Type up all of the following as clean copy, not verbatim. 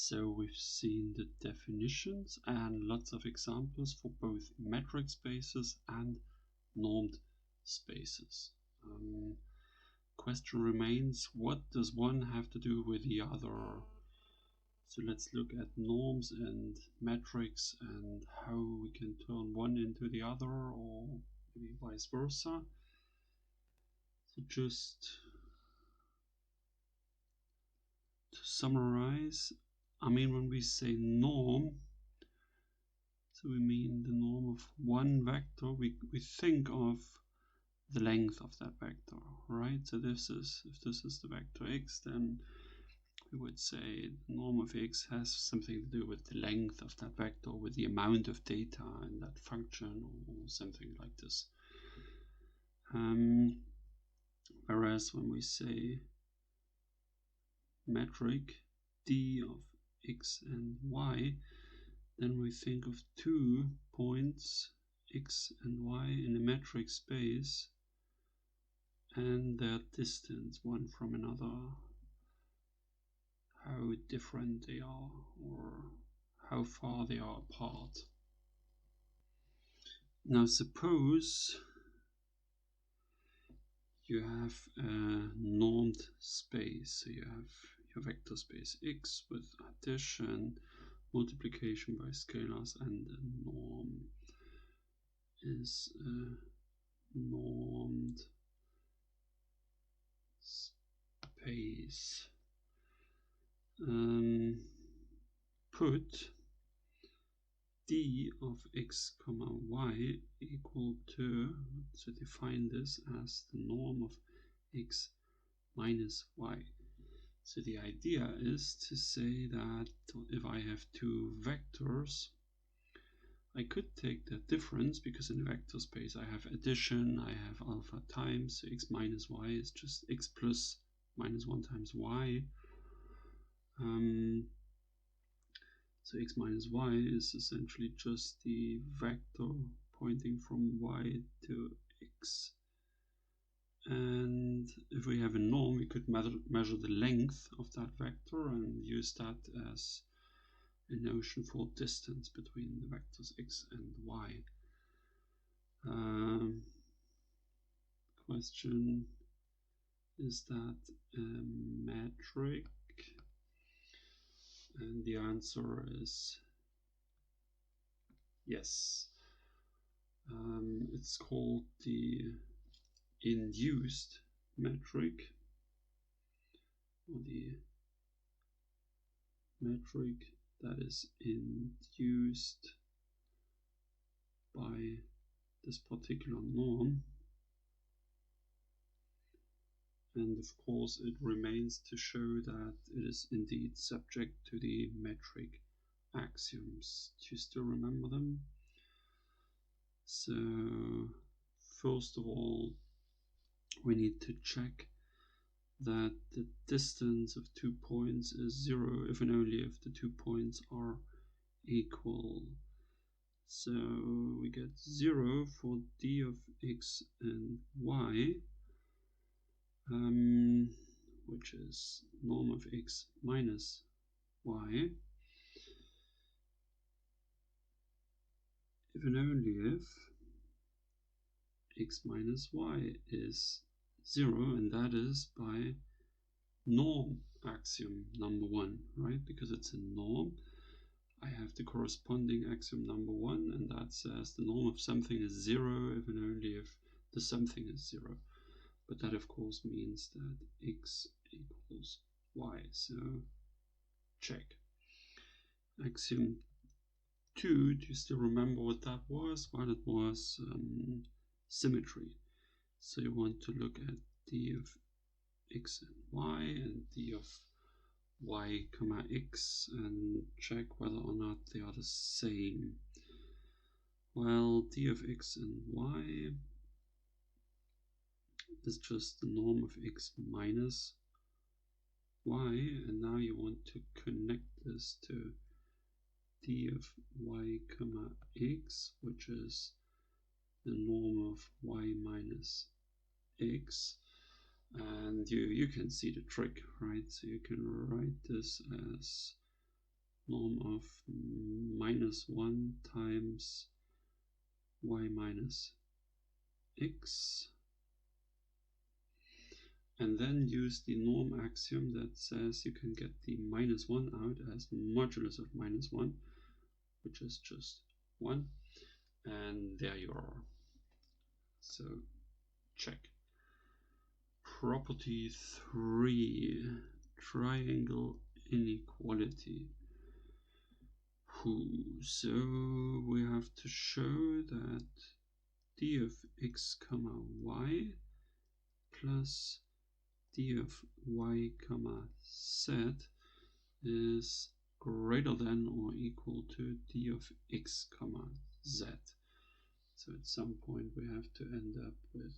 So we've seen the definitions and lots of examples for both metric spaces and normed spaces. Question remains, what does one have to do with the other? So let's look at norms and metrics and how we can turn one into the other, or maybe vice versa. So just to summarize, I mean, when we say norm, so we mean the norm of one vector. We think of the length of that vector, right? So this is, if this is the vector x, then we would say the norm of x has something to do with the length of that vector, with the amount of data in that function, or something like this. Whereas when we say metric d of x and y, then we think of 2 points x and y in a metric space and their distance one from another, how different they are or how far they are apart. Now suppose you have a normed space, so you have your vector space x with addition, multiplication by scalars, and the norm is a normed space. Put d of x comma y equal to, so define this as the norm of x minus y. So the idea is to say that if I have two vectors, I could take the difference, because in a vector space I have addition, I have alpha times, so x minus y is just x plus minus 1 times y. So x minus y is essentially just the vector pointing from y to x. And if we have a norm, we could measure the length of that vector and use that as a notion for distance between the vectors x and y. Question, is that a metric? And the answer is yes. It's called the induced metric, or the metric that is induced by this particular norm. And of course it remains to show that it is indeed subject to the metric axioms. Do you still remember them? So first of all, we need to check that the distance of 2 points is 0 if and only if the 2 points are equal. So we get 0 for d of x and y, which is norm of x minus y, if and only if x minus y is 0, and that is by norm axiom number 1, right? Because it's a norm, I have the corresponding axiom number 1, and that says the norm of something is 0 if and only if the something is 0. But that of course means that x equals y, so check. Axiom 2, do you still remember what that was? Well, it was symmetry. So you want to look at d of x and y and d of y comma x and check whether or not they are the same. Well, d of x and y is just the norm of x minus y, and now you want to connect this to d of y comma x, which is the norm of y minus x. And you can see the trick, right? So you can write this as norm of -1 times y minus x, and then use the norm axiom that says you can get the -1 out as modulus of -1, which is just 1, and there you are. So check. Property 3, triangle inequality. So we have to show that d of x comma y plus d of y comma z is greater than or equal to d of x comma z. So at some point we have to end up with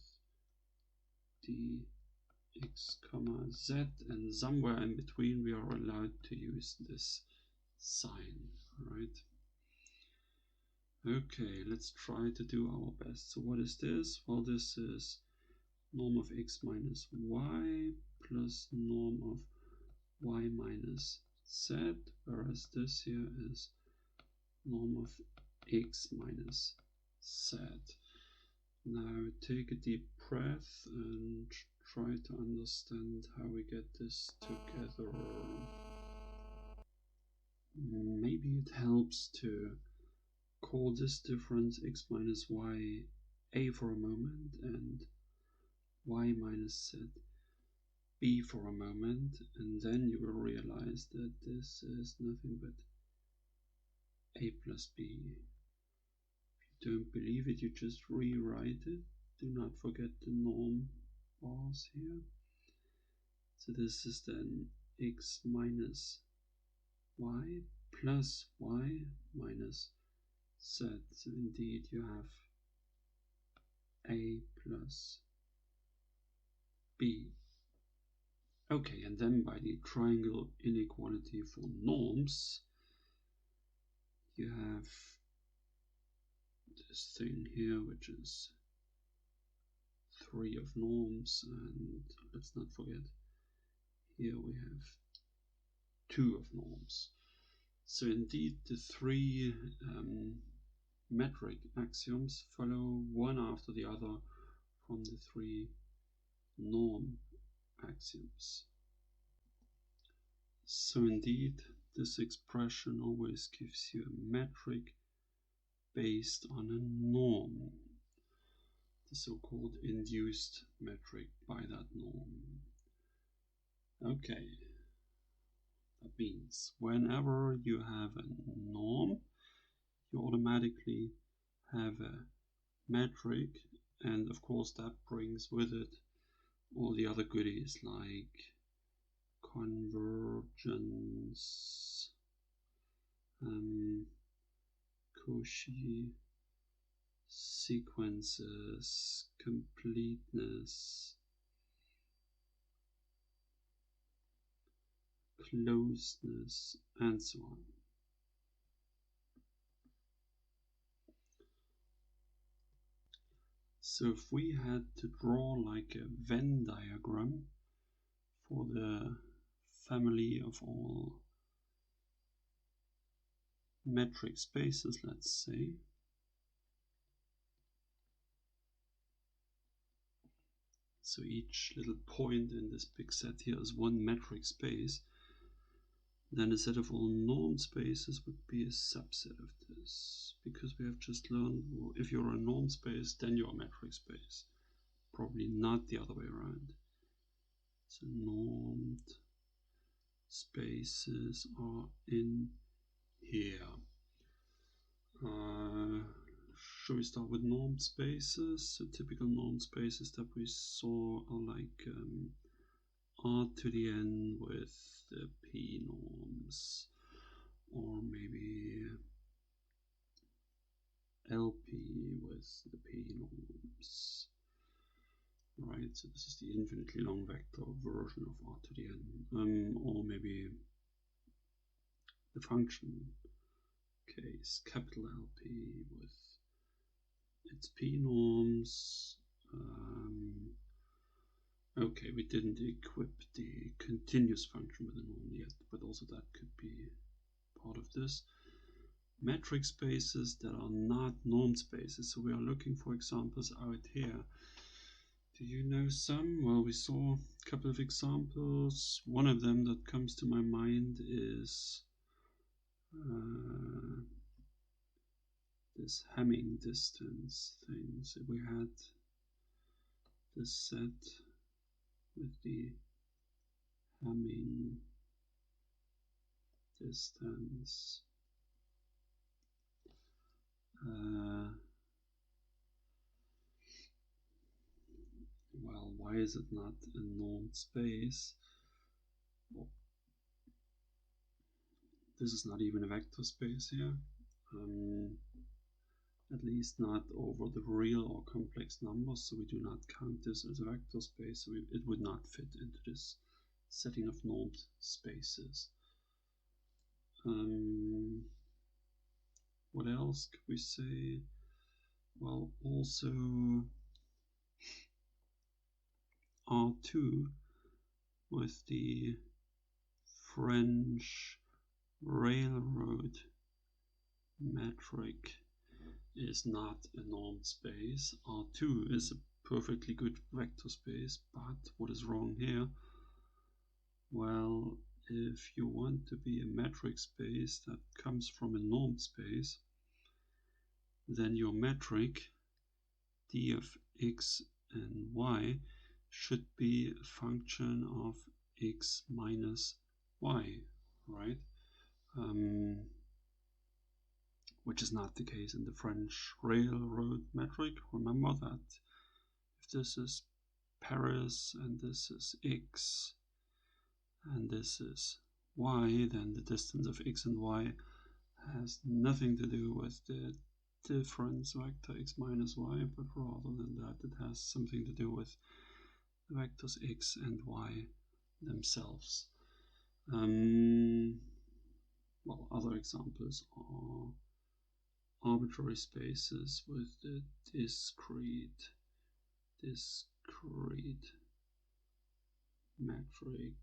dx comma z, and somewhere in between we are allowed to use this sign, right? Okay, let's try to do our best. So what is this? Well, this is norm of x minus y plus norm of y minus z, whereas this here is norm of x minus z. Now take a deep breath and try to understand how we get this together. Maybe it helps to call this difference x minus y a for a moment and y minus z b for a moment, and then you will realize that this is nothing but a plus b. If you don't believe it, you just rewrite it. Do not forget the norm bars here. So this is then x minus y plus y minus z. So indeed you have a plus b. Okay, and then by the triangle inequality for norms, you have this thing here, which is 3 of norms, and let's not forget, here we have 2 of norms. So indeed the 3 metric axioms follow one after the other from the 3 norm axioms. So indeed this expression always gives you a metric based on a norm, the so-called induced metric by that norm. Okay, that means whenever you have a norm, you automatically have a metric, and of course that brings with it all the other goodies like convergence, Cauchy sequences, completeness, closeness, and so on. So if we had to draw like a Venn diagram for the family of all metric spaces, let's say, so each little point in this big set here is one metric space, then a set of all norm spaces would be a subset of this, because we have just learned, well, if you're a norm space, then you're a metric space, probably not the other way around. So normed spaces are in here. Should we start with norm spaces? So typical norm spaces that we saw are like R to the N with the P norms, or maybe LP with the P norms. Right, so this is the infinitely long vector version of R to the N, or maybe the function case capital LP with its P norms. Okay, we didn't equip the continuous function with a norm yet, but also that could be part of this. Metric spaces that are not normed spaces. So we are looking for examples out here. Do you know some? Well, we saw a couple of examples. One of them that comes to my mind is this Hamming distance thing. So we had this set with the Hamming distance. Well, why is it not a normed space? Well, this is not even a vector space here. At least not over the real or complex numbers, so we do not count this as a vector space, so it would not fit into this setting of normed spaces. What else could we say? Well, also R2 with the French railroad metric is not a normed space. R2 is a perfectly good vector space, but what is wrong here? Well, if you want to be a metric space that comes from a normed space, then your metric d of x and y should be a function of x minus y, right? Which is not the case in the French railroad metric. Remember that if this is Paris and this is x and this is y, then the distance of x and y has nothing to do with the difference vector x minus y, but rather than that it has something to do with the vectors x and y themselves. Well, other examples are arbitrary spaces with the discrete metric.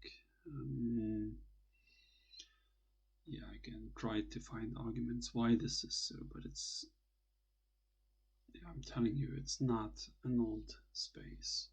Yeah, again, tried to find arguments why this is so, but it's, yeah, I'm telling you, it's not a normed space.